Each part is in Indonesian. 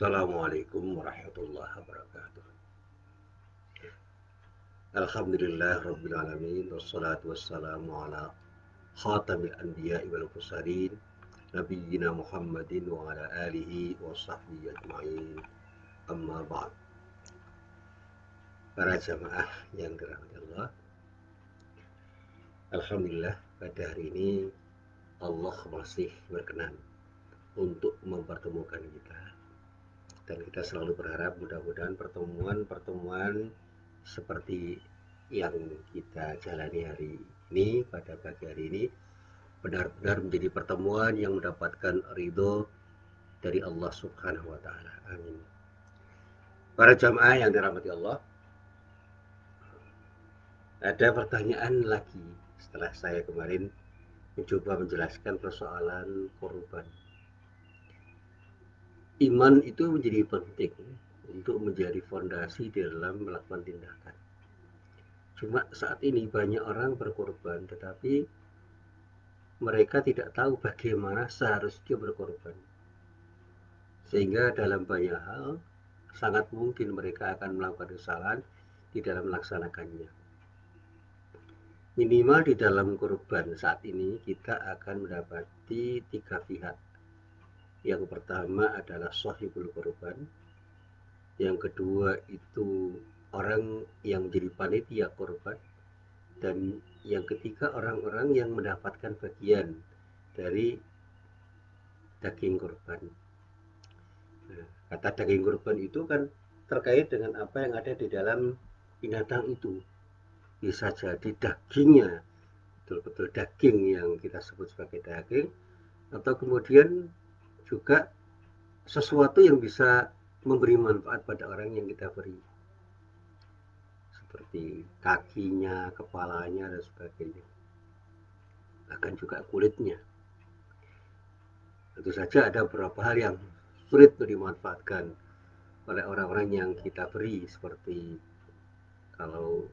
Assalamualaikum warahmatullahi wabarakatuh. Alhamdulillah rabbil alamin wassalatu wassalamu ala khatamil anbiya'i wal mursalin nabiyyina Muhammadin wa ala alihi wa sahbihi ajma'in. Amma ba'd. Para jamaah yang dirahmati Allah, alhamdulillah pada hari ini Allah masih berkenan untuk mempertemukan kita. Dan kita selalu berharap mudah-mudahan pertemuan-pertemuan seperti yang kita jalani hari ini, pada pagi hari ini, benar-benar menjadi pertemuan yang mendapatkan ridho dari Allah Subhanahu wa Ta'ala. Amin. Para jamaah yang dirahmati Allah, ada pertanyaan lagi setelah saya kemarin mencoba menjelaskan persoalan korban. Iman itu menjadi penting untuk menjadi fondasi dalam melakukan tindakan. Cuma saat ini banyak orang berkorban, tetapi mereka tidak tahu bagaimana seharusnya berkorban. Sehingga dalam banyak hal, sangat mungkin mereka akan melakukan kesalahan di dalam melaksanakannya. Minimal di dalam korban saat ini kita akan mendapati 3 pihak. Yang pertama adalah sahibul korban, yang kedua itu orang yang menjadi panitia korban, dan yang ketiga orang-orang yang mendapatkan bagian dari daging korban. Nah, kata daging korban itu kan terkait dengan apa yang ada di dalam binatang itu. Bisa jadi dagingnya, betul-betul daging yang kita sebut sebagai daging, atau kemudian juga sesuatu yang bisa memberi manfaat pada orang yang kita beri, seperti kakinya, kepalanya, dan sebagainya, bahkan juga kulitnya. Tentu saja ada beberapa hal yang sulit untuk dimanfaatkan oleh orang-orang yang kita beri, seperti kalau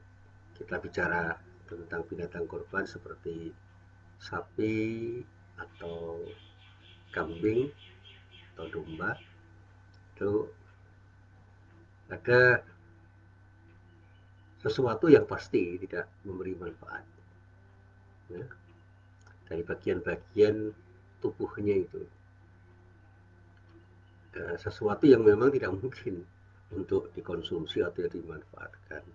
kita bicara tentang binatang korban seperti sapi atau kambing atau domba, itu ada sesuatu yang pasti tidak memberi manfaat, ya, dari bagian-bagian tubuhnya itu, sesuatu yang memang tidak mungkin untuk dikonsumsi atau dimanfaatkan.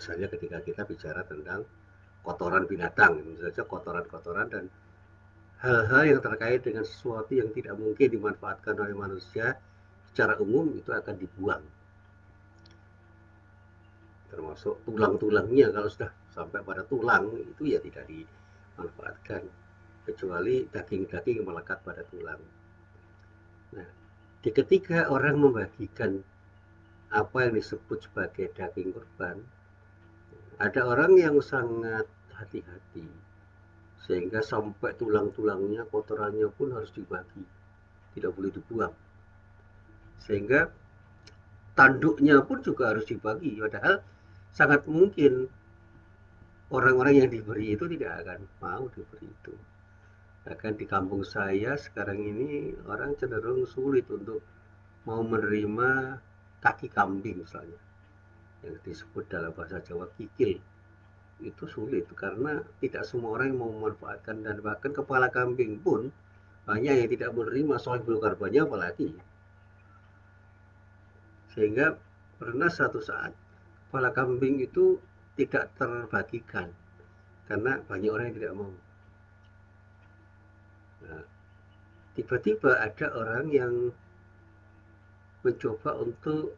Misalnya ketika kita bicara tentang kotoran binatang, misalnya kotoran-kotoran dan hal-hal yang terkait dengan sesuatu yang tidak mungkin dimanfaatkan oleh manusia secara umum, itu akan dibuang, termasuk tulang-tulangnya. Kalau sudah sampai pada tulang itu ya tidak dimanfaatkan, kecuali daging-daging yang melekat pada tulang. Nah, ketika orang membagikan apa yang disebut sebagai daging kurban, ada orang yang sangat hati-hati sehingga sampai tulang-tulangnya, kotorannya pun harus dibagi, tidak boleh dibuang, sehingga tanduknya pun juga harus dibagi. Padahal sangat mungkin orang-orang yang diberi itu tidak akan mau diberi itu. Bahkan di kampung saya sekarang ini orang cenderung sulit untuk mau menerima kaki kambing misalnya, yang disebut dalam bahasa Jawa kikil. Itu sulit karena tidak semua orang yang mau memanfaatkan, dan bahkan kepala kambing pun banyak yang tidak menerima sohibul korbannya apalagi. Sehingga pernah satu saat kepala kambing itu tidak terbagikan karena banyak orang yang tidak mau. Nah, tiba-tiba ada orang yang mencoba untuk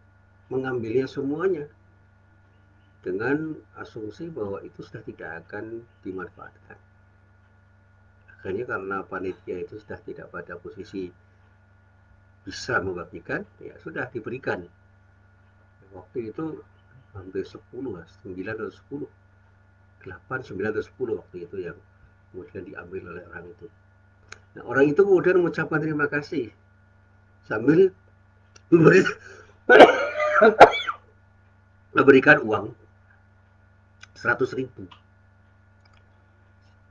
mengambilnya semuanya dengan asumsi bahwa itu sudah tidak akan dimanfaatkan. Akhirnya karena panitia itu sudah tidak pada posisi bisa membagikan, ya sudah diberikan. Waktu itu hampir 10, 9 atau 10, 8, 9 atau 10 waktu itu yang kemudian diambil oleh orang itu. Nah, orang itu kemudian mengucapkan terima kasih sambil memberikan uang 100.000.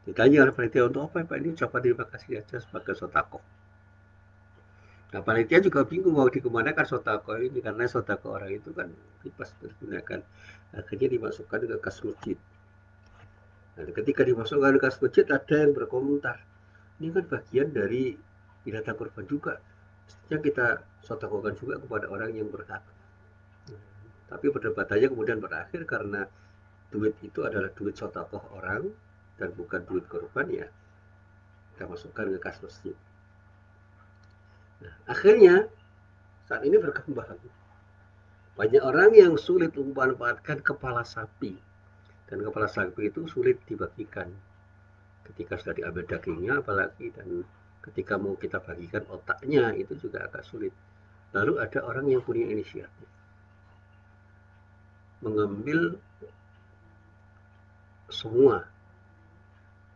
Ditanya oleh panitia, untuk apa Pak ini? Coba terima kasih aja sebagai sodako. Nah, panitia juga bingung mau dikemanakan sodako ini, karena sodako orang itu kan bebas digunakan. Akhirnya dimasukkan ke kas masjid. Nah, ketika dimasukkan ke kas masjid, ada yang berkomentar, ini kan bagian dari binatang kurban juga. Mestinya kita sodakokan juga kepada orang yang berhak. Tapi perdebatannya kemudian berakhir karena duit itu adalah duit sodakoh orang dan bukan duit kurban, ya kita masukkan ke kas masjid. Nah, akhirnya saat ini berkembang. Banyak orang yang sulit memanfaatkan kepala sapi. Dan kepala sapi itu sulit dibagikan. Ketika sudah diambil dagingnya apalagi, dan ketika mau kita bagikan otaknya itu juga agak sulit. Lalu ada orang yang punya inisiatif mengambil semua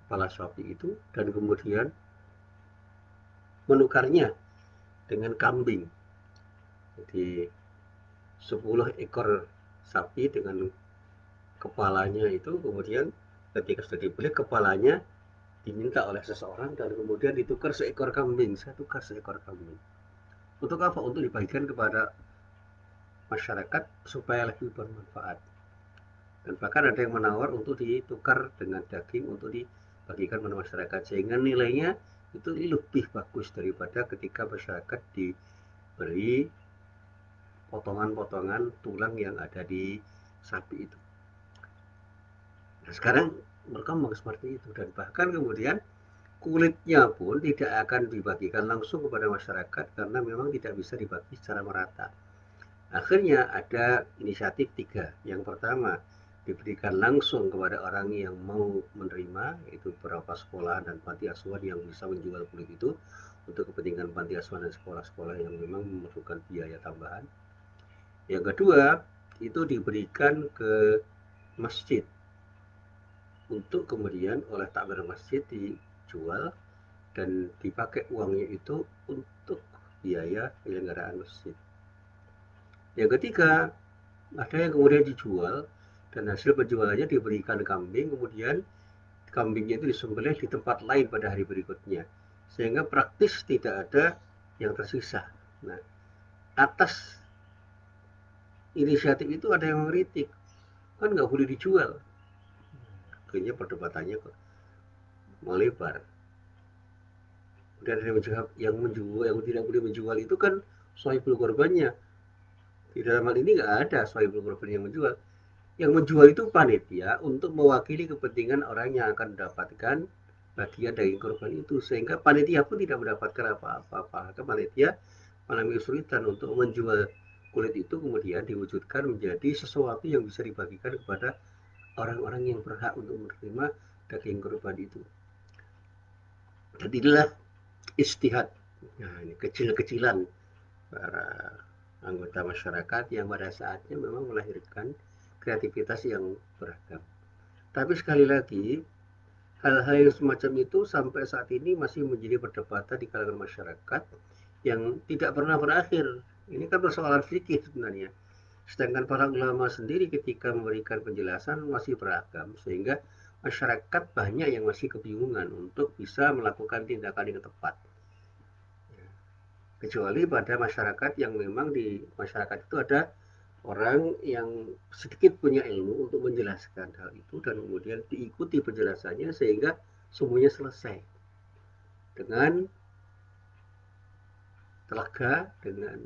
kepala sapi itu dan kemudian menukarnya dengan kambing. Jadi 10 ekor sapi dengan kepalanya itu kemudian ketika sudah dibeli kepalanya diminta oleh seseorang dan kemudian ditukar seekor kambing. Saya tukar seekor kambing. Untuk apa? Untuk dibagikan kepada masyarakat supaya lebih bermanfaat. Dan bahkan ada yang menawar untuk ditukar dengan daging untuk dibagikan kepada masyarakat, sehingga nilainya itu lebih bagus daripada ketika masyarakat diberi potongan-potongan tulang yang ada di sapi itu. Nah, sekarang berkembang seperti itu, dan bahkan kemudian kulitnya pun tidak akan dibagikan langsung kepada masyarakat karena memang tidak bisa dibagi secara merata. Akhirnya ada inisiatif tiga. Yang pertama, diberikan langsung kepada orang yang mau menerima, yaitu beberapa sekolah dan panti asuhan yang bisa menjual kulit itu untuk kepentingan panti asuhan dan sekolah-sekolah yang memang memerlukan biaya tambahan. Yang kedua, itu diberikan ke masjid untuk kemudian oleh takmir masjid dijual dan dipakai uangnya itu untuk biaya penyelenggaraan masjid. Yang ketiga, ada yang kemudian dijual dan hasil penjualannya diberikan kambing, kemudian kambingnya itu disembelih di tempat lain pada hari berikutnya, sehingga praktis tidak ada yang tersisa. Nah, atas inisiatif itu ada yang mengkritik, kan nggak boleh dijual. Akhirnya perdebatannya kok melebar. Dan yang menjual, yang tidak boleh menjual itu kan sohibul korbannya. Di dalam hal ini nggak ada sohibul korban yang menjual. Yang menjual itu panitia untuk mewakili kepentingan orang yang akan mendapatkan bagian daging korban itu, sehingga panitia pun tidak mendapatkan apa-apa. Maka panitia mengalami kesulitan untuk menjual kulit itu kemudian diwujudkan menjadi sesuatu yang bisa dibagikan kepada orang-orang yang berhak untuk menerima daging korban itu. Dan inilah istihad, nah, ini kecil-kecilan para anggota masyarakat yang pada saatnya memang melahirkan kreativitas yang beragam. Tapi sekali lagi, hal-hal yang semacam itu sampai saat ini masih menjadi perdebatan di kalangan masyarakat yang tidak pernah berakhir. Ini kan persoalan fikih sebenarnya. Sedangkan para ulama sendiri ketika memberikan penjelasan masih beragam, sehingga masyarakat banyak yang masih kebingungan untuk bisa melakukan tindakan yang tepat. Kecuali pada masyarakat yang memang di masyarakat itu ada orang yang sedikit punya ilmu untuk menjelaskan hal itu dan kemudian diikuti penjelasannya sehingga semuanya selesai dengan lega, dengan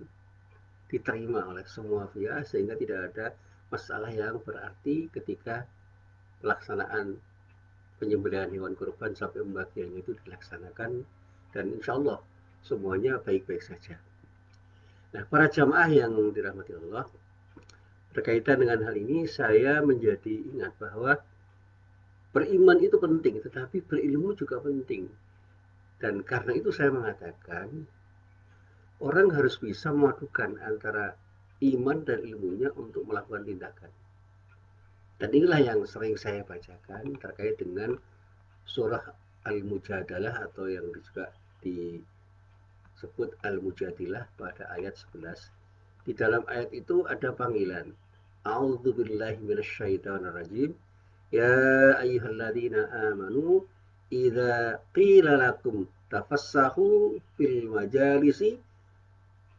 diterima oleh semua pihak, sehingga tidak ada masalah yang berarti ketika pelaksanaan penyembelihan hewan kurban sampai pembagiannya itu dilaksanakan, dan insya Allah semuanya baik-baik saja. Nah, para jamaah yang dirahmati Allah, berkaitan dengan hal ini saya menjadi ingat bahwa beriman itu penting, tetapi berilmu juga penting. Dan karena itu saya mengatakan orang harus bisa memadukan antara iman dan ilmunya untuk melakukan tindakan. Dan inilah yang sering saya bacakan terkait dengan surah Al-Mujadalah atau yang juga disebut Al-Mujadilah pada ayat 11. Di dalam ayat itu ada panggilan, A'udzubillahi minasyaitonirrajim. Ya ayyuhalladzina amanu idza qila lakum tafassahu fil majalisi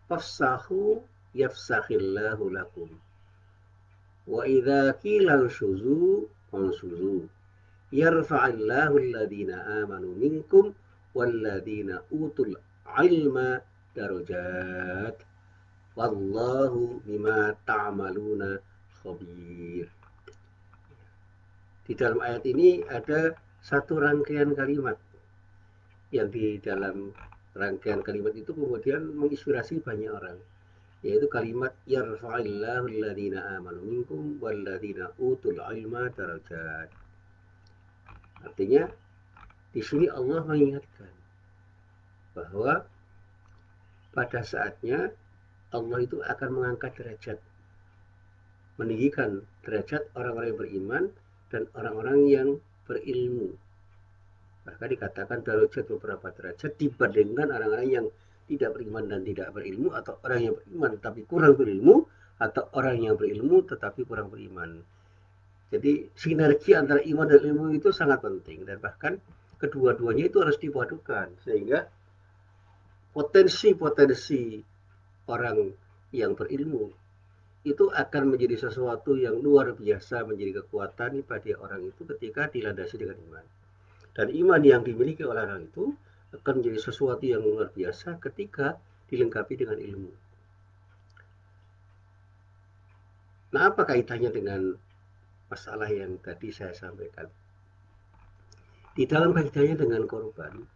fafsahu yafsahillahu lakum wa idza qila anshuzu fanshuzu yarfa'illahu alladhina amanu minkum walladhina utul ilma darajat wallahu bima ta'maluna khabir. Di dalam ayat ini ada satu rangkaian kalimat yang di dalam rangkaian kalimat itu kemudian menginspirasi banyak orang, yaitu kalimat yarfa'illahu alladhina amanu minkum walladhina utul ilma darajat. Artinya di sini Allah mengingatkan bahwa pada saatnya Allah itu akan mengangkat derajat, meninggikan derajat orang-orang yang beriman dan orang-orang yang berilmu. Bahkan dikatakan derajat beberapa derajat dibandingkan orang-orang yang tidak beriman dan tidak berilmu, atau orang yang beriman tapi kurang berilmu, atau orang yang berilmu tetapi kurang beriman. Jadi sinergi antara iman dan ilmu itu sangat penting, dan bahkan kedua-duanya itu harus dipadukan sehingga potensi-potensi orang yang berilmu itu akan menjadi sesuatu yang luar biasa, menjadi kekuatan pada orang itu ketika dilandasi dengan iman. Dan iman yang dimiliki oleh orang itu akan menjadi sesuatu yang luar biasa ketika dilengkapi dengan ilmu. Nah, apa kaitannya dengan masalah yang tadi saya sampaikan? Di dalam kaitannya dengan korban,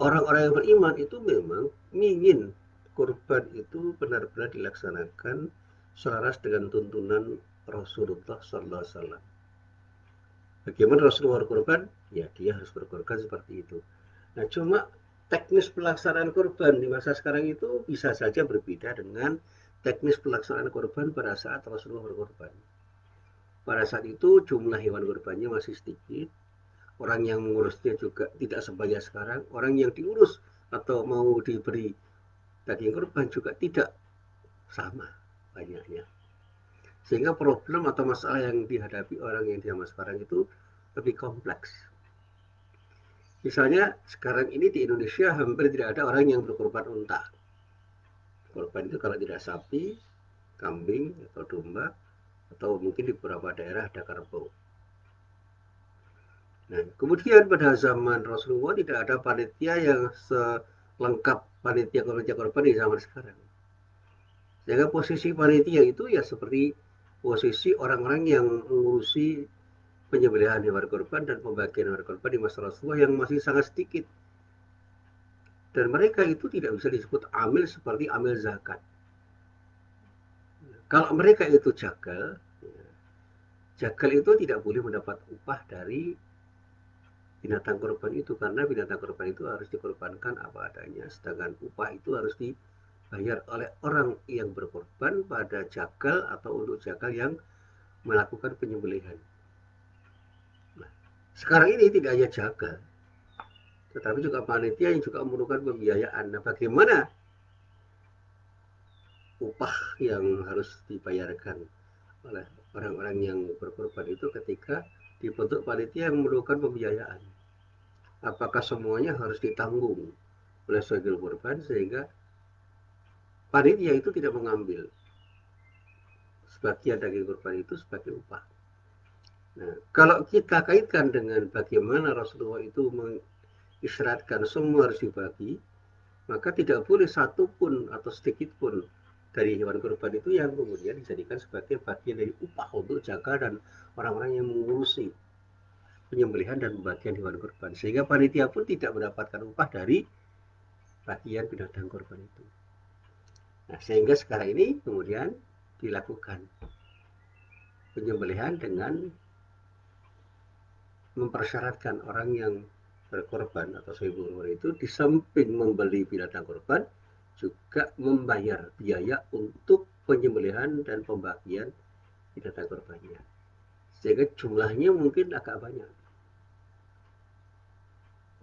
orang-orang yang beriman itu memang ingin korban itu benar-benar dilaksanakan selaras dengan tuntunan Rasulullah SAW. Bagaimana Rasulullah berkorban? Ya, dia harus berkorban seperti itu. Nah, cuma teknis pelaksanaan korban di masa sekarang itu bisa saja berbeda dengan teknis pelaksanaan korban pada saat Rasulullah berkorban. Pada saat itu jumlah hewan korbannya masih sedikit, orang yang mengurusnya juga tidak sebanyak sekarang, orang yang diurus atau mau diberi daging korban juga tidak sama banyaknya. Sehingga problem atau masalah yang dihadapi orang yang di zaman sekarang itu lebih kompleks. Misalnya sekarang ini di Indonesia hampir tidak ada orang yang berkorban unta. Korban itu kalau tidak sapi, kambing atau domba, atau mungkin di beberapa daerah ada kerbau. Nah, kemudian pada zaman Rasulullah tidak ada panitia yang selengkap panitia korban di zaman sekarang. Sehingga posisi panitia itu ya seperti posisi orang-orang yang mengurusi penyembelihan hewan korban dan pembagian hewan korban di masa Rasulullah yang masih sangat sedikit. Dan mereka itu tidak bisa disebut amil seperti amil zakat. Kalau mereka itu jagal, jagal itu tidak boleh mendapat upah dari binatang korban itu, karena binatang korban itu harus dikorbankan apa adanya, sedangkan upah itu harus dibayar oleh orang yang berkorban pada jagal atau untuk jagal yang melakukan penyembelihan. Nah, sekarang ini tidak hanya jagal, tetapi juga panitia yang juga memerlukan pembiayaan. Nah, bagaimana upah yang harus dibayarkan oleh orang-orang yang berkorban itu ketika dibentuk panitia yang memerlukan pembiayaan? Apakah semuanya harus ditanggung oleh sebagian korban sehingga panitia itu tidak mengambil sebagian daging korban itu sebagai upah? Nah, kalau kita kaitkan dengan bagaimana Rasulullah itu mengisyaratkan semua harus dibagi, maka tidak boleh satu pun atau sedikit pun dari hewan korban itu yang kemudian dijadikan sebagai bagian dari upah untuk jaga dan orang-orang yang mengurusi penyembelihan dan pembagian hewan korban, sehingga panitia pun tidak mendapatkan upah dari bagian binatang korban itu. Nah, sehingga sekarang ini kemudian dilakukan penyembelihan dengan mempersyaratkan orang yang berkorban atau sahibul korban itu di samping membeli binatang korban juga membayar biaya untuk penyembelihan dan pembagian binatang korbannya, sehingga jumlahnya mungkin agak banyak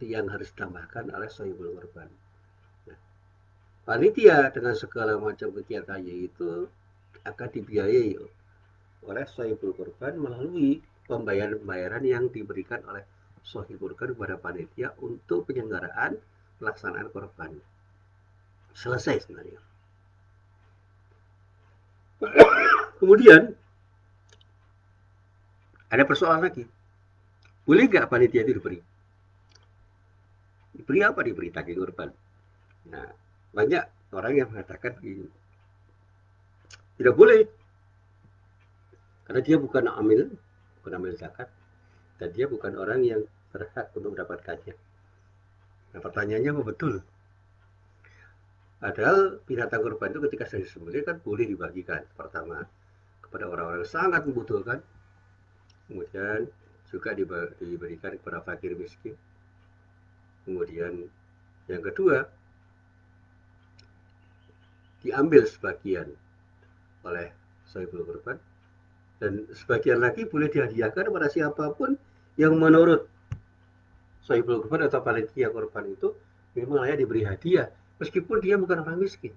yang harus ditambahkan oleh sahibul korban. Nah, panitia dengan segala macam kegiatannya itu akan dibiayai oleh sahibul korban melalui pembayaran-pembayaran yang diberikan oleh sahihulkan kepada panitia untuk penyelenggaraan pelaksanaan korban. Selesai sebenarnya. Kemudian ada persoalan lagi. Boleh nggak panitia itu diberi? Diberi apa? Diberi daging korban. Nah, banyak orang yang mengatakan begini, tidak boleh, karena dia bukan amil zakat, dan dia bukan orang yang berhak untuk mendapatkannya. Nah, pertanyaannya apa betul? Padahal binatang korban itu ketika sudah disembelih kan boleh dibagikan. Pertama, kepada orang-orang yang sangat membutuhkan. Kemudian juga diberikan kepada fakir miskin. Kemudian yang kedua, diambil sebagian oleh sahibul korban, dan sebagian lagi boleh dihadiahkan kepada siapapun yang menurut sahibul korban atau panitia korban itu memang layak diberi hadiah, meskipun dia bukan orang miskin.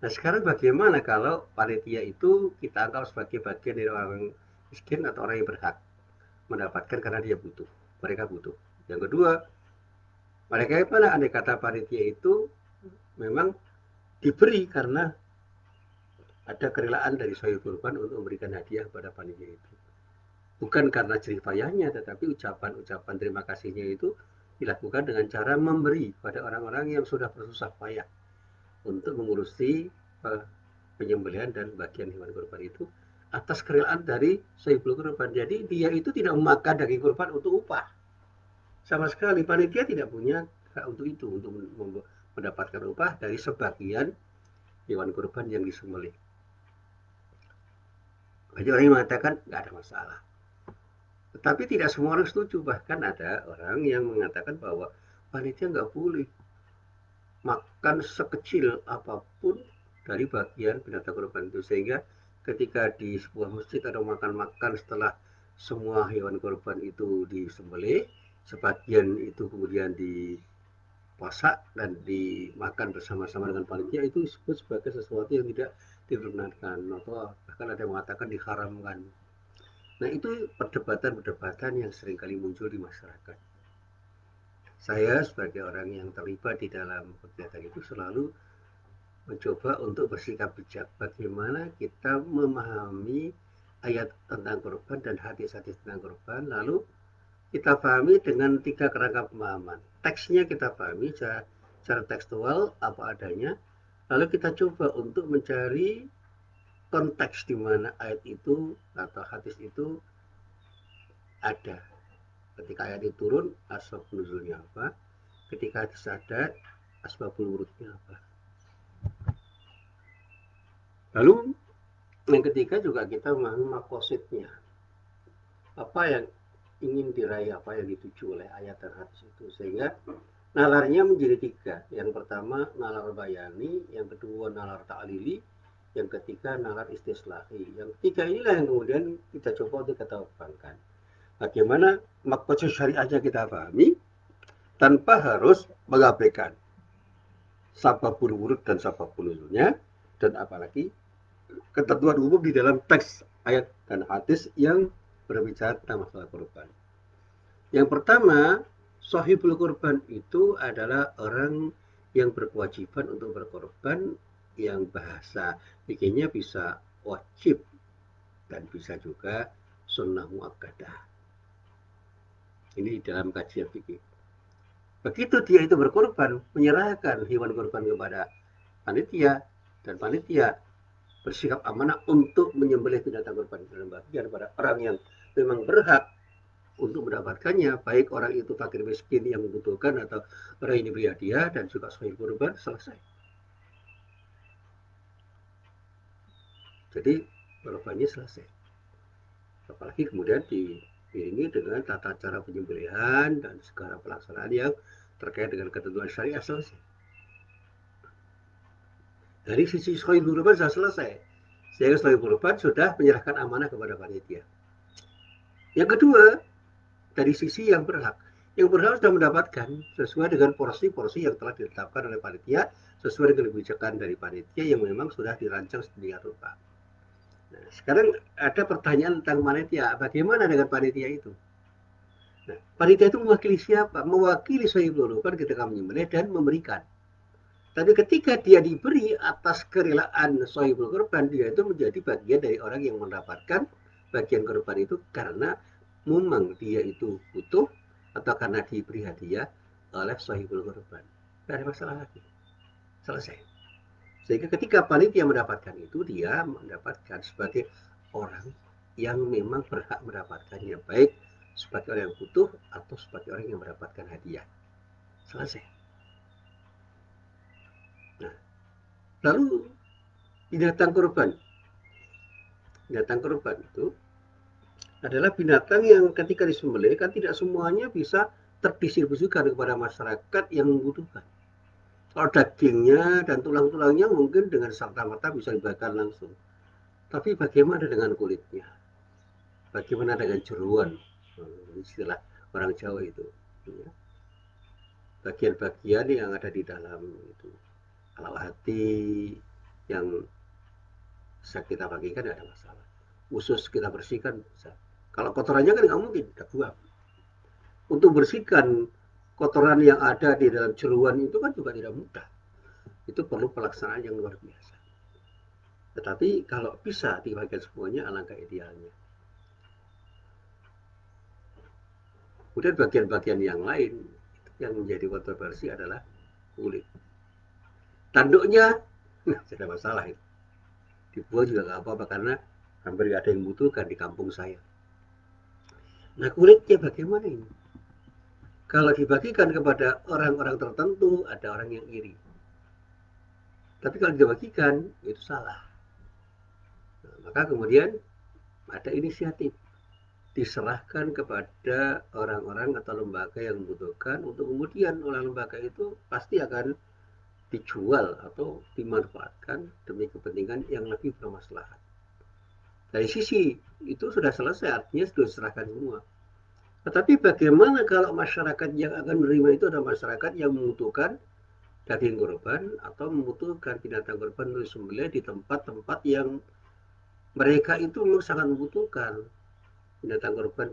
Nah, sekarang bagaimana kalau panitia itu kita anggap sebagai bagian dari orang miskin atau orang yang berhak mendapatkan karena dia butuh, mereka butuh. Yang kedua, mereka mana andai kata panitia itu memang diberi karena ada kerelaan dari sahibul korban untuk memberikan hadiah kepada panitia itu. Bukan karena jerih payahnya, tetapi ucapan-ucapan terima kasihnya itu dilakukan dengan cara memberi pada orang-orang yang sudah bersusah payah untuk mengurusi penyembelihan dan bagian hewan kurban itu atas kerelaan dari sahibul korban. Jadi dia itu tidak memakan daging kurban untuk upah. Sama sekali panitia tidak punya hak untuk itu, untuk mendapatkan upah dari sebagian hewan kurban yang disembelih. Banyak orang yang mengatakan nggak ada masalah. Tetapi tidak semua orang setuju. Bahkan ada orang yang mengatakan bahwa panitia nggak boleh makan sekecil apapun dari bagian binatang kurban itu, sehingga ketika di sebuah masjid ada makan-makan setelah semua hewan kurban itu disembelih, sebagian itu kemudian dimasak dan dimakan bersama-sama dengan panitia, itu disebut sebagai sesuatu yang tidak diperkenankan, atau bahkan ada yang mengatakan diharamkan. Nah, itu perdebatan-perdebatan yang seringkali muncul di masyarakat. Saya sebagai orang yang terlibat di dalam kegiatan itu selalu mencoba untuk bersikap bijak. Bagaimana kita memahami ayat tentang korban dan hadis-hadis tentang korban, lalu kita pahami dengan 3 kerangka pemahaman. Teksnya kita pahami secara tekstual apa adanya, lalu kita coba untuk mencari konteks di mana ayat itu atau hadis itu ada. Ketika ayat itu turun, asbab nuzulnya apa? Ketika hadis ada, asbabul wurudnya apa? Lalu yang ketiga juga kita memahami makosidnya. Apa yang ingin diraih, apa yang dituju oleh ayat dan hadis itu, sehingga nalarnya menjadi 3. Yang pertama nalar bayani, yang kedua nalar ta'lili, yang ketiga nalar istislahi. Yang 3 inilah yang kemudian kita coba untuk kita kembangkan. Bagaimana maksud syariahnya kita pahami tanpa harus mengabaikan sababul wurud dan sababul nuzulnya, dan apalagi ketentuan umum di dalam teks ayat dan hadis yang berbicara tentang masalah korban. Yang pertama, sahibul korban itu adalah orang yang berkewajiban untuk berkorban, yang bahasa bikinnya bisa wajib dan bisa juga sunnah muakkadah. Ini dalam kajian fikih. Begitu dia itu berkorban, menyerahkan hewan korban kepada panitia, dan panitia bersikap amanah untuk menyembelih binatang korban dalam bagian pada orang yang memang berhak untuk mendapatkannya, baik orang itu fakir miskin yang membutuhkan atau orang yang diberi hadiah dan juga sahib korban, selesai. Jadi korbannya selesai. Apalagi kemudian diiringi dengan tata cara penyembelihan dan segala pelaksanaan yang terkait dengan ketentuan syariah, selesai. Dari sisi sahib korban sudah selesai, sehingga sahib korban sudah menyerahkan amanah kepada panitia. Yang kedua, dari sisi yang berhak. Yang berhak sudah mendapatkan sesuai dengan porsi-porsi yang telah ditetapkan oleh panitia, sesuai dengan kebijakan dari panitia yang memang sudah dirancang sedemikian rupa. Nah, sekarang ada pertanyaan tentang panitia. Bagaimana dengan panitia itu? Nah, panitia itu mewakili siapa? Mewakili sahibul kurban ketika menyembelih dan memberikan. Tapi ketika dia diberi atas kerelaan sahibul kurban, dia itu menjadi bagian dari orang yang mendapatkan bagian kurban itu karena memang dia itu butuh atau karena diberi hadiah oleh sahibul kurban. Tidak ada masalah lagi. Selesai. Sehingga ketika panitia mendapatkan itu, dia mendapatkan sebagai orang yang memang berhak mendapatkannya, baik sebagai orang yang butuh atau sebagai orang yang mendapatkan hadiah. Selesai. Nah, lalu binatang kurban. Binatang kurban itu adalah binatang yang ketika disembelih kan tidak semuanya bisa terdistribusikan kepada masyarakat yang membutuhkan. Kalau dagingnya dan tulang-tulangnya mungkin dengan serta-merta bisa dibagikan langsung. Tapi bagaimana dengan kulitnya? Bagaimana dengan jeruan? Istilah orang Jawa itu. Bagian-bagian yang ada di dalam itu. Kalau hati yang bisa kita bagikan tidak ada masalah. Usus kita bersihkan bisa. Kalau kotorannya kan nggak mungkin, kita buang. Untuk bersihkan kotoran yang ada di dalam jeruan itu kan juga tidak mudah. Itu perlu pelaksanaan yang luar biasa. Tetapi kalau bisa dibagikan semuanya alangkah idealnya. Kemudian bagian-bagian yang lain yang menjadi kontroversi adalah kulit. Tanduknya, nah, tidak ada masalah itu. Dibuang juga nggak apa-apa karena hampir nggak ada yang butuhkan di kampung saya. Nah, kulitnya bagaimana ini? Kalau dibagikan kepada orang-orang tertentu, ada orang yang iri. Tapi kalau dibagikan, itu salah. Nah, maka kemudian ada inisiatif. Diserahkan kepada orang-orang atau lembaga yang membutuhkan untuk kemudian oleh lembaga itu pasti akan dijual atau dimanfaatkan demi kepentingan yang lebih bermaslahat. Dari sisi itu sudah selesai, artinya sudah diserahkan semua. Tetapi bagaimana kalau masyarakat yang akan menerima itu adalah masyarakat yang membutuhkan daging kurban atau membutuhkan binatang kurban untuk disembelih di tempat-tempat yang mereka itu memang sangat membutuhkan binatang kurban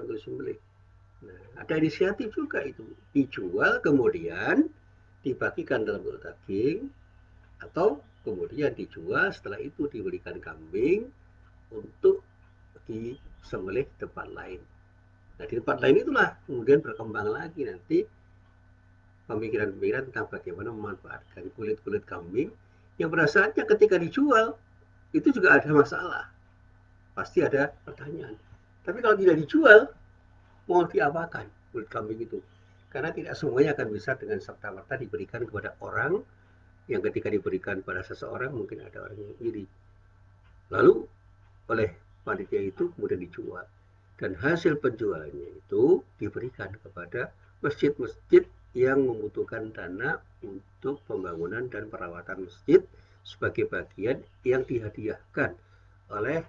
untuk disembelih. Nah, ada inisiatif juga itu dijual kemudian dibagikan dalam bentuk daging atau kemudian dijual setelah itu diberikan kambing untuk disembelih di tempat lain. Nah, di tempat lain itulah kemudian berkembang lagi nanti pemikiran-pemikiran tentang bagaimana memanfaatkan kulit-kulit kambing yang pada saatnya ketika dijual itu juga ada masalah. Pasti ada pertanyaan. Tapi kalau tidak dijual, mau diapakan kulit kambing itu? Karena tidak semuanya akan bisa dengan serta-merta diberikan kepada orang yang ketika diberikan pada seseorang mungkin ada orang yang iri. Lalu oleh panitia itu kemudian dijual. Dan hasil penjualannya itu diberikan kepada masjid-masjid yang membutuhkan dana untuk pembangunan dan perawatan masjid sebagai bagian yang dihadiahkan oleh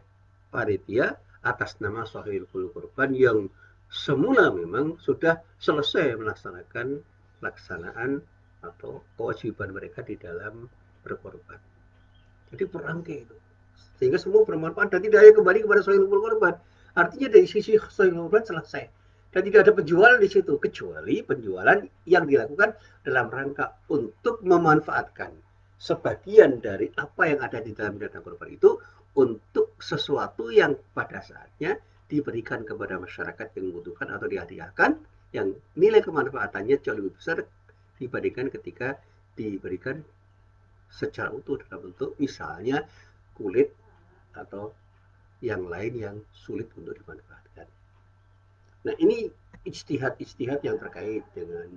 panitia atas nama Shahidul Kurban yang semula memang sudah selesai melaksanakan pelaksanaan atau kewajiban mereka di dalam berkorban. Jadi berangkai itu. Sehingga semua bermanfaat dan tidak hanya kembali kepada Shahidul Kurban. Artinya dari sisi Shahidul Kurban selesai. Dan tidak ada penjualan di situ kecuali penjualan yang dilakukan dalam rangka untuk memanfaatkan sebagian dari apa yang ada di dalam binatang kurban itu untuk sesuatu yang pada saatnya diberikan kepada masyarakat yang membutuhkan atau dihadiahkan yang nilai kemanfaatannya jauh lebih besar dibandingkan ketika diberikan secara utuh dalam bentuk misalnya kulit atau yang lain yang sulit untuk dimanfaatkan. Nah, ini ijtihad-ijtihad yang terkait dengan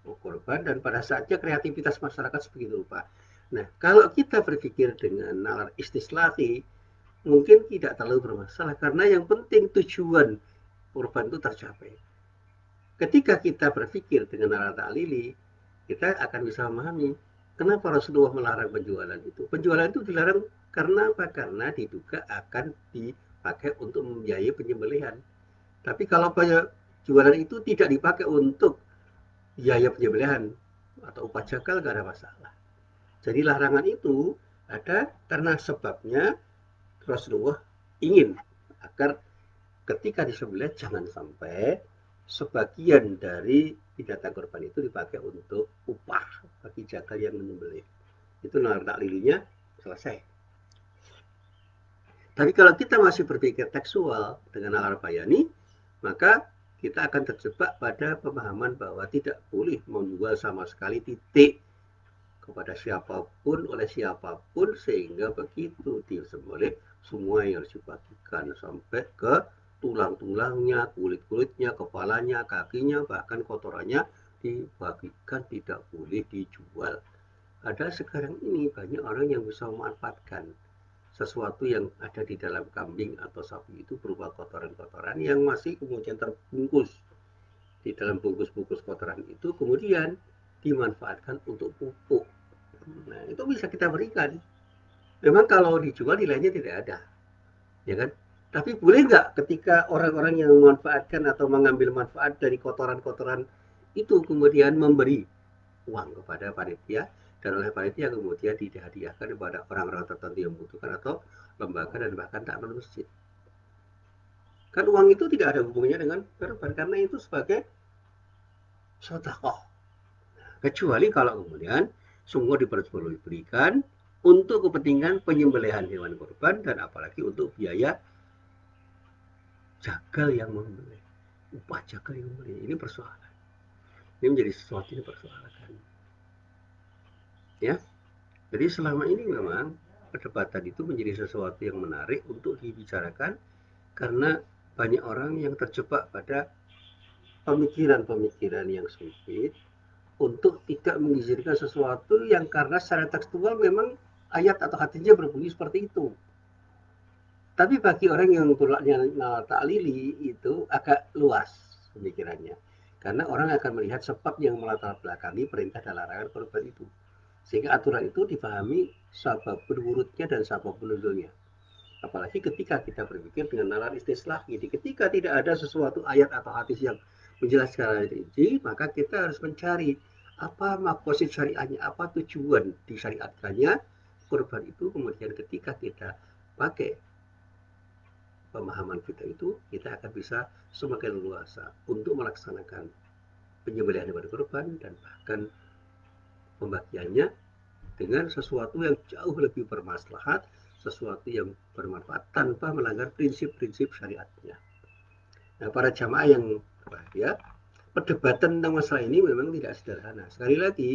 korban dan pada saatnya kreativitas masyarakat sebegitu rupa. Nah, kalau kita berpikir dengan nalar istislahi, mungkin tidak terlalu bermasalah karena yang penting tujuan korban itu tercapai. Ketika kita berpikir dengan nalar ta'lili, kita akan bisa memahami kenapa Rasulullah melarang penjualan itu. Penjualan itu dilarang karena apa? Karena diduga akan dipakai untuk membiayai penyembelihan. Tapi kalau jualan itu tidak dipakai untuk biaya penyembelihan atau upah jakal nggak ada masalah. Jadi larangan itu ada karena sebabnya Rasulullah ingin agar ketika disembelih jangan sampai sebagian dari binatang kurban itu dipakai untuk upah bagi jagal yang menyembelih. Itu nalar taklilinya selesai. Tapi kalau kita masih berpikir tekstual dengan nalar bayani, maka kita akan terjebak pada pemahaman bahwa tidak boleh menjual sama sekali titik kepada siapapun oleh siapapun, sehingga begitu disembelih semua yang harus dibagikan sampai ke tulang-tulangnya, kulit-kulitnya, kepalanya, kakinya, bahkan kotorannya dibagikan, tidak boleh dijual. Ada sekarang ini banyak orang yang bisa memanfaatkan sesuatu yang ada di dalam kambing atau sapi itu berupa kotoran-kotoran yang masih kemudian terbungkus di dalam bungkus-bungkus kotoran itu, kemudian dimanfaatkan untuk pupuk. Nah, itu bisa kita berikan. Memang kalau dijual nilainya tidak ada, ya kan? Tapi boleh nggak ketika orang-orang yang memanfaatkan atau mengambil manfaat dari kotoran-kotoran itu kemudian memberi uang kepada panitia, dan oleh panitia kemudian dihadiahkan kepada orang-orang tertentu yang membutuhkan atau lembaga dan bahkan tak masjid. Kan uang itu tidak ada hubungannya dengan korban karena itu sebagai sedekah. Kecuali kalau kemudian semua diperbolehkan untuk kepentingan penyembelihan hewan kurban dan apalagi untuk biaya jagal yang membeli, upah jagal yang membeli. Ini persoalan. Ini menjadi sesuatu yang dipersoalkan. Ya, jadi selama ini memang perdebatan itu menjadi sesuatu yang menarik untuk dibicarakan karena banyak orang yang terjebak pada pemikiran-pemikiran yang sempit untuk tidak mengizinkan sesuatu yang karena secara tekstual memang ayat atau hadisnya berbunyi seperti itu. Tapi bagi orang yang tulaknya taklili itu agak luas pemikirannya. Karena orang akan melihat sebab yang melatar belakangi perintah dan larangan korban itu. Sehingga aturan itu dipahami sabab berurutnya dan sabab penunjuknya. Apalagi ketika kita berpikir dengan nalar istislah. Jadi ketika tidak ada sesuatu ayat atau hadis yang menjelaskan rinci, maka kita harus mencari apa maksud syariatnya, apa tujuan disyariatkannya kurban itu. Kemudian ketika kita pakai pemahaman kita itu, kita akan bisa semakin luasa untuk melaksanakan penyembelihan hewan kurban dan bahkan pembagiannya dengan sesuatu yang jauh lebih bermaslahat, sesuatu yang bermanfaat tanpa melanggar prinsip-prinsip syariatnya. Nah, para jamaah yang berbahagia, perdebatan tentang masalah ini memang tidak sederhana. Sekali lagi,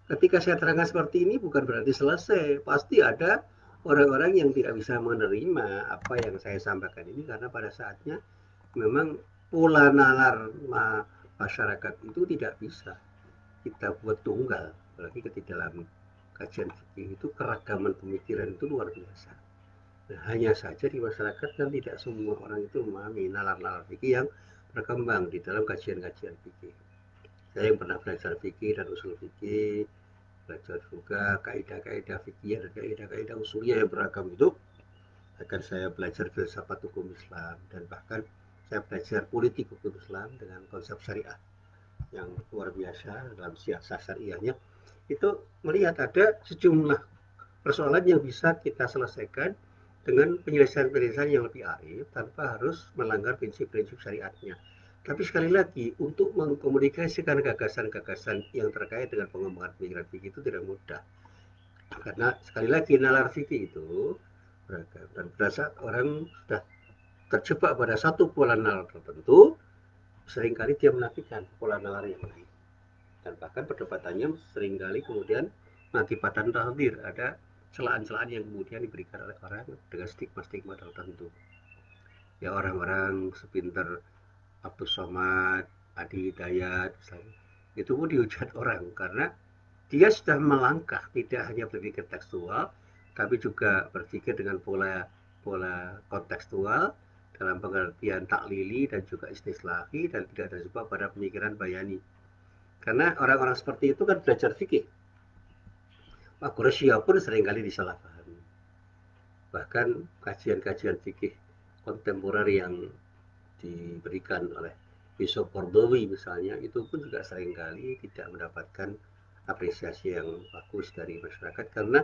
ketika saya terangkan seperti ini bukan berarti selesai. Pasti ada orang-orang yang tidak bisa menerima apa yang saya sampaikan ini karena pada saatnya memang pola nalar masyarakat itu tidak bisa kita buat tunggal. Apalagi ketika dalam kajian fikih itu keragaman pemikiran itu luar biasa. Nah, hanya saja di masyarakat kan tidak semua orang itu memahami nalar-nalar fikih yang berkembang di dalam kajian-kajian fikih. Saya yang pernah belajar fikih dan usul fikih, belajar juga kaidah-kaidah fikih dan kaidah-kaidah usulnya yang beragam itu, akan saya belajar filsafat hukum Islam dan bahkan saya belajar politik hukum Islam dengan konsep syariah yang luar biasa dalam siasat syariahnya. Itu melihat ada sejumlah persoalan yang bisa kita selesaikan dengan penyelesaian-penyelesaian yang lebih arif tanpa harus melanggar prinsip-prinsip syariatnya. Tapi sekali lagi, untuk mengkomunikasikan gagasan-gagasan yang terkait dengan pengembangan pemikiran fikih itu tidak mudah. Karena sekali lagi nalar fikih itu beragam dan berasa orang sudah terjebak pada satu pola nalar tertentu, seringkali dia menafikan pola nalar yang lain. Dan bahkan perdebatannya seringkali kemudian mengakibatkan takdir, ada celaan-celaan yang kemudian diberikan oleh orang dengan stigma-stigma tertentu. Ya orang-orang sepinter Abdul Somad, Adi Hidayat, misalnya, itu pun dihujat orang karena dia sudah melangkah tidak hanya berpikir tekstual, tapi juga berpikir dengan pola kontekstual dalam pengertian taklili dan juga istislahi dan tidak terjebak pada pemikiran bayani. Karena orang-orang seperti itu kan belajar fikih. Pak Quraisy pun seringkali disalahpahami. Bahkan kajian-kajian fikih kontemporer yang diberikan oleh Yusuf Qaradawi misalnya, itu pun juga seringkali tidak mendapatkan apresiasi yang bagus dari masyarakat karena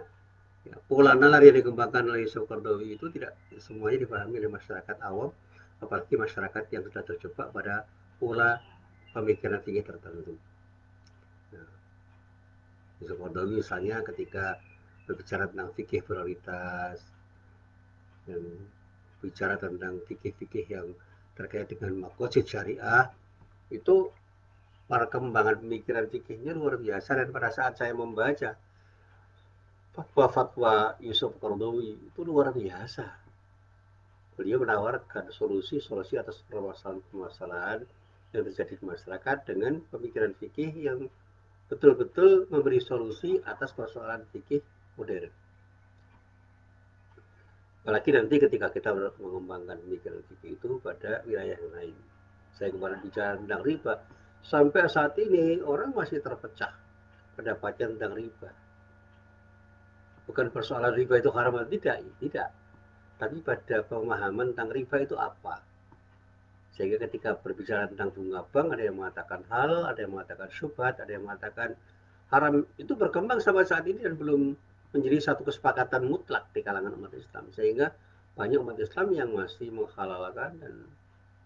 ya, pola nalar yang dikembangkan oleh Yusuf Qaradawi itu tidak semuanya dipahami oleh masyarakat awam apalagi masyarakat yang sudah terjebak pada pola pemikiran fikih tertentu. Nah, Yusuf Qaradawi misalnya ketika berbicara tentang fikih prioritas dan bicara tentang fikih-fikih yang terkait dengan maqasid syariah, itu perkembangan pemikiran fikihnya luar biasa. Dan pada saat saya membaca fatwa-fatwa Yusuf Qaradawi itu luar biasa. Beliau menawarkan solusi-solusi atas permasalahan-permasalahan yang terjadi di masyarakat dengan pemikiran fikih yang betul-betul memberi solusi atas persoalan fikih modern. Apalagi nanti ketika kita mengembangkan pemikiran fikih itu pada wilayah yang lain. Saya kemarin bicara tentang riba, sampai saat ini orang masih terpecah pendapatnya tentang riba. Bukan persoalan riba itu haram atau tidak. Tapi pada pemahaman tentang riba itu apa. Sehingga ketika berbicara tentang bunga bank, ada yang mengatakan halal, ada yang mengatakan syubhat, ada yang mengatakan haram. Itu berkembang sampai saat ini dan belum menjadi satu kesepakatan mutlak di kalangan umat Islam. Sehingga banyak umat Islam yang masih menghalalkan dan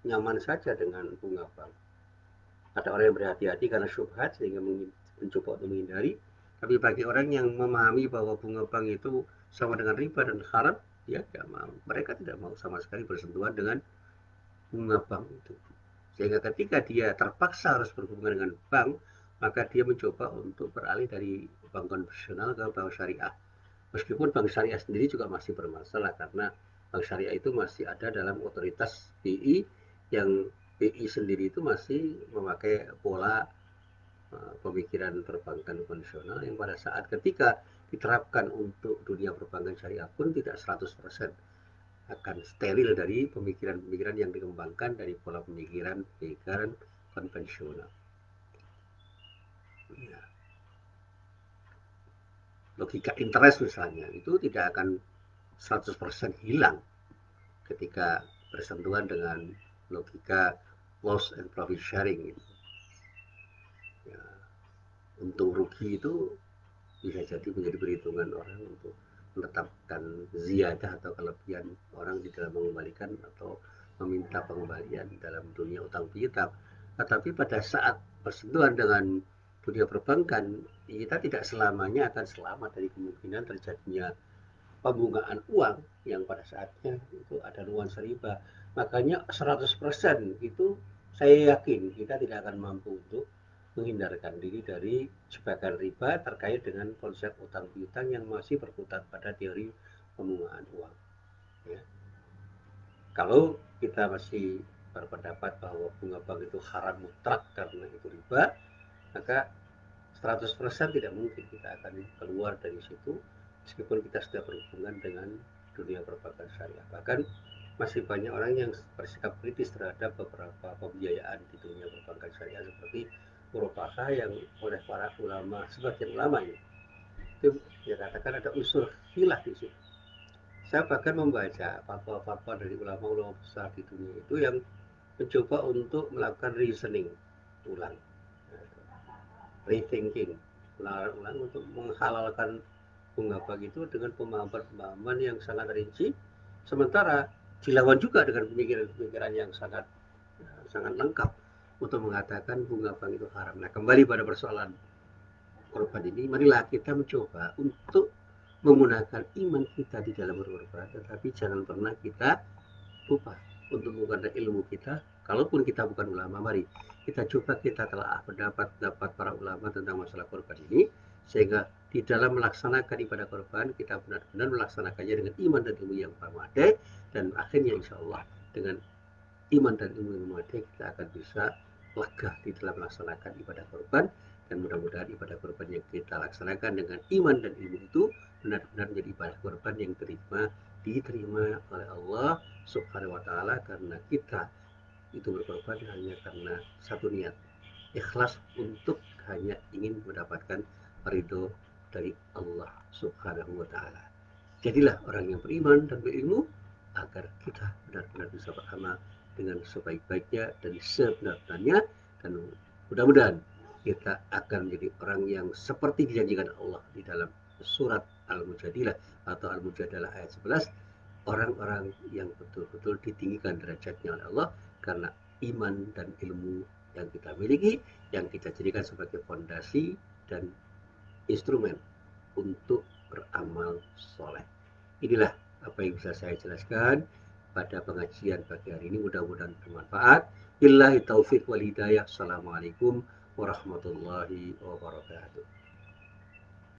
nyaman saja dengan bunga bank. Ada orang yang berhati-hati karena syubhat sehingga mencoba untuk menghindari. Tapi bagi orang yang memahami bahwa bunga bank itu sama dengan riba dan haram, dia tidak mau. Mereka tidak mau sama sekali bersentuhan dengan bunga bank itu. Sehingga ketika dia terpaksa harus berhubungan dengan bank, maka dia mencoba untuk beralih dari bank konvensional ke bank syariah. Meskipun bank syariah sendiri juga masih bermasalah karena bank syariah itu masih ada dalam otoritas BI, yang BI sendiri itu masih memakai pola pemikiran perbankan konvensional yang pada saat ketika diterapkan untuk dunia perbankan syariah pun tidak 100% akan steril dari pemikiran-pemikiran yang dikembangkan dari pola pemikiran konvensional. Ya. Logika interest misalnya itu tidak akan 100% hilang ketika bersentuhan dengan logika loss and profit sharing. Ya. Untung rugi itu bisa jadi menjadi perhitungan orang untuk menetapkan ziyadah atau kelebihan orang di dalam mengembalikan atau meminta pengembalian dalam dunia utang piutang. Tetapi pada saat bersentuhan dengan dunia perbankan, kita tidak selamanya akan selamat dari kemungkinan terjadinya pembungaan uang yang pada saatnya itu ada nuansa riba. Makanya 100% itu saya yakin kita tidak akan mampu untuk menghindarkan diri dari jebakan riba terkait dengan konsep utang piutang yang masih berkutat pada teori pembungaan uang. Ya. Kalau kita masih berpendapat bahwa bunga bank itu haram mutlak karena itu riba, maka 100% tidak mungkin kita akan keluar dari situ meskipun kita sudah berhubungan dengan dunia perbankan syariah. Bahkan masih banyak orang yang bersikap kritis terhadap beberapa pembiayaan di dunia perbankan syariah seperti merupakan yang oleh para ulama, sebagian ulama ini itu dikatakan ada unsur khilaf di situ. Saya bahkan membaca fatwa-fatwa dari ulama-ulama besar di dunia itu yang mencoba untuk melakukan reasoning ulang, rethinking ulang untuk menghalalkan bunga bank itu dengan pemahaman-pemahaman yang sangat rinci, sementara dilawan juga dengan pemikiran-pemikiran yang sangat sangat lengkap untuk mengatakan bunga bank itu haram. Nah, kembali pada persoalan korban ini, marilah kita mencoba untuk menggunakan iman kita di dalam berkorban, tetapi jangan pernah kita lupa untuk menggunakan ilmu kita. Kalaupun kita bukan ulama, mari kita coba kita telah pendapat para ulama tentang masalah korban ini, sehingga di dalam melaksanakan ibadah korban kita benar-benar melaksanakannya dengan iman dan ilmu yang memadai, dan akhirnya insya Allah dengan iman dan ilmu yang memadai kita akan bisa lega di dalam melaksanakan ibadah korban. Dan mudah-mudahan ibadah korban yang kita laksanakan dengan iman dan ilmu itu benar-benar menjadi ibadah korban yang diterima oleh Allah Subhanahu wa taala, karena kita itu berkorban hanya karena satu niat, ikhlas untuk hanya ingin mendapatkan ridho dari Allah Subhanahu wa taala. Jadilah orang yang beriman dan berilmu agar kita benar-benar bisa beramal dengan sebaik-baiknya dan sebenar-benarnya, dan mudah-mudahan kita akan menjadi orang yang seperti dijanjikan Allah di dalam surat Al-Mujadilah atau Al-Mujadalah ayat 11, orang-orang yang betul-betul ditinggikan derajatnya oleh Allah karena iman dan ilmu yang kita miliki, yang kita jadikan sebagai fondasi dan instrumen untuk beramal soleh. Inilah apa yang bisa saya jelaskan pada pengajian pagi hari ini, mudah-mudahan bermanfaat. Billahi taufik wal hidayah. Assalamualaikum warahmatullahi wabarakatuh.